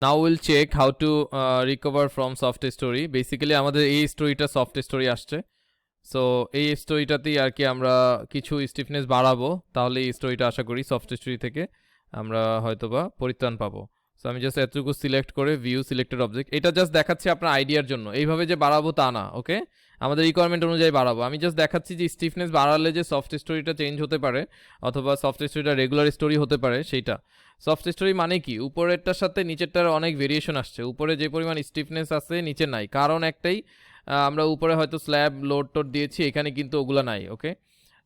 Now will check how to recover from soft storey. Basically আমাদের এই স্টোরিটা soft story আসছে, সো এই স্টোরিটাতেই আর কি আমরা কিছু স্টিফনেস বাড়াবো, তাহলে এই স্টোরিটা আশা করি সফট স্টোরি থেকে আমরা হয়তোবা পরিত্রাণ পাবো। সো আমি জাস্ট এতটুকু সিলেক্ট করে ভিউ সিলেক্টেড অবজেক্ট, এটা জাস্ট দেখাচ্ছি আপনার আইডিয়ার জন্য, এইভাবে যে বাড়াবো তা না, ওকে? আমাদের রিকোয়ারমেন্ট অনুযায়ী বাড়াবো। আমি জাস্ট দেখাচ্ছি যে স্টিফনেস বাড়ালে যে সফট স্টোরিটা চেঞ্জ হতে পারে, অথবা সফট স্টোরিটা রেগুলার স্টোরি হতে পারে সেইটা। সফট স্টোরি মানে কি, উপরেরটার সাথে নিচেরটার অনেক ভেরিয়েশন আসছে, উপরে যে পরিমাণ স্টিফনেস আছে নিচে নাই, কারণ একটাই, আমরা উপরে হয়তো স্ল্যাব লোড টোড দিয়েছি, এখানে কিন্তু ওগুলো নাই, ওকে?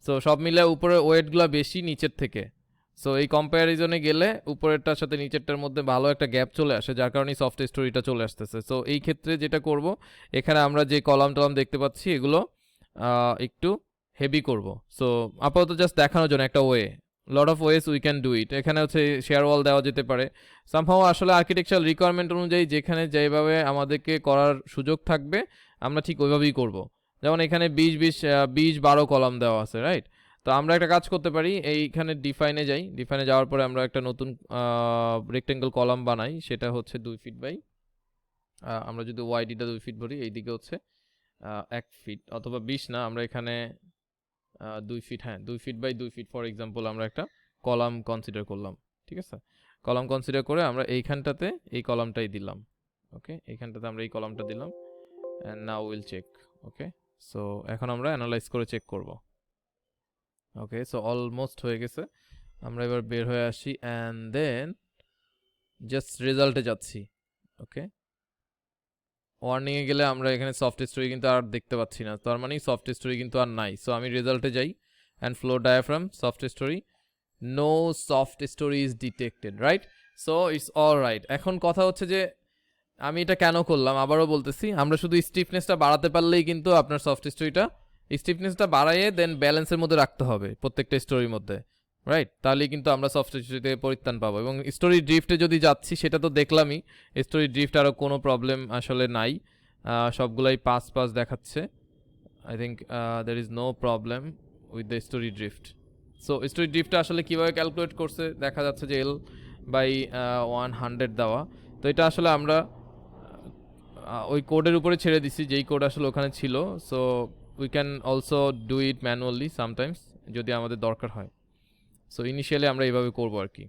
সো সব মিলে উপরে ওয়েটগুলো বেশি নিচের থেকে, সো এই কম্প্যারিজনে গেলে উপরেরটার সাথে নিচেরটার মধ্যে ভালো একটা গ্যাপ চলে আসে, যার কারণে সফট স্টোরিটা চলে আসতেছে। সো এই ক্ষেত্রে যেটা করব, এখানে আমরা যে কলাম টলাম দেখতে পাচ্ছি এগুলো একটু হেভি করব। সো আপাতত জাস্ট দেখানোর জন্য একটা way, lot of ways we can do it. এখানে হচ্ছে শেয়ার ওয়াল দেওয়া যেতে পারে সামহাও, আসলে আর্কিটেকচারাল রিকোয়ারমেন্ট অনুযায়ী যেখানে যেভাবে আমাদেরকে করার সুযোগ থাকবে আমরা ঠিক ওইভাবেই করব। যেমন এখানে 20-12 কলাম দেওয়া আছে, রাইট? তো আমরা একটা কাজ করতে পারি, এইখানে ডিফাইনে যাই, ডিফাইনে যাওয়ার পরে আমরা একটা নতুন রেক্টেঙ্গল কলাম বানাই, সেটা হচ্ছে 2 ফিট বাই, আমরা যদি ওয়াইডিটা 2 ফিট ভরি, এইদিকে হচ্ছে 1 ফিট অথবা 20 না, আমরা এখানে 2 ফিট, হ্যাঁ 2 feet by 2 feet for example আমরা একটা কলাম কনসিডার করলাম, ঠিক আছে? কলাম কনসিডার করে আমরা এইখানটাতে এই কলামটাই দিলাম, ওকে? এইখানটাতে আমরা এই কলামটা দিলাম, and now will check, okay? So এখন আমরা অ্যানালাইজ করে চেক করব, ওকে? সো অলমোস্ট হয়ে গেছে, আমরা এবার বের হয়ে আসি অ্যান্ড দেন জাস্ট রেজাল্টে যাচ্ছি, ওকে? ওয়ার্নিংয়ে গেলে আমরা এখানে সফট স্টোরি কিন্তু আর দেখতে পাচ্ছি না, তার মানে সফট স্টোরি কিন্তু আর নাই। সো আমি রেজাল্টে যাই and floor diaphragm soft storey, no soft storey is detected, right? So it's all right. এখন কথা হচ্ছে যে আমি এটা কেন করলাম, আবারও বলতেছি, আমরা শুধু স্টিফনেসটা বাড়াতে পারলেই কিন্তু আপনার সফট স্টোরিটা, স্টিফনেসটা বাড়াইয়ে দেন ব্যালেন্সের মধ্যে রাখতে হবে প্রত্যেকটা স্টোরির মধ্যে, রাইট? তাহলেই কিন্তু আমরা সফট স্টোরিতে পরিত্রাণ পাবো। এবং স্টোরি ড্রিফটে যদি যাচ্ছি সেটা তো দেখলামই, স্টোরি ড্রিফট আরও কোনো প্রবলেম আসলে নাই, সবগুলাই পাস দেখাচ্ছে। I think there is no problem with the story drift. So story ড্রিফটটা আসলে কীভাবে ক্যালকুলেট করছে দেখা যাচ্ছে যে L/100 দেওয়া। তো এটা আসলে আমরা ওই কোডের উপরে ছেড়ে দিছি, যেই কোড আসলে ওখানে ছিল। So we can also do it manually sometimes যদি আমাদের দরকার হয়। সো ইনিশিয়ালি আমরা এইভাবে করবো আর কি।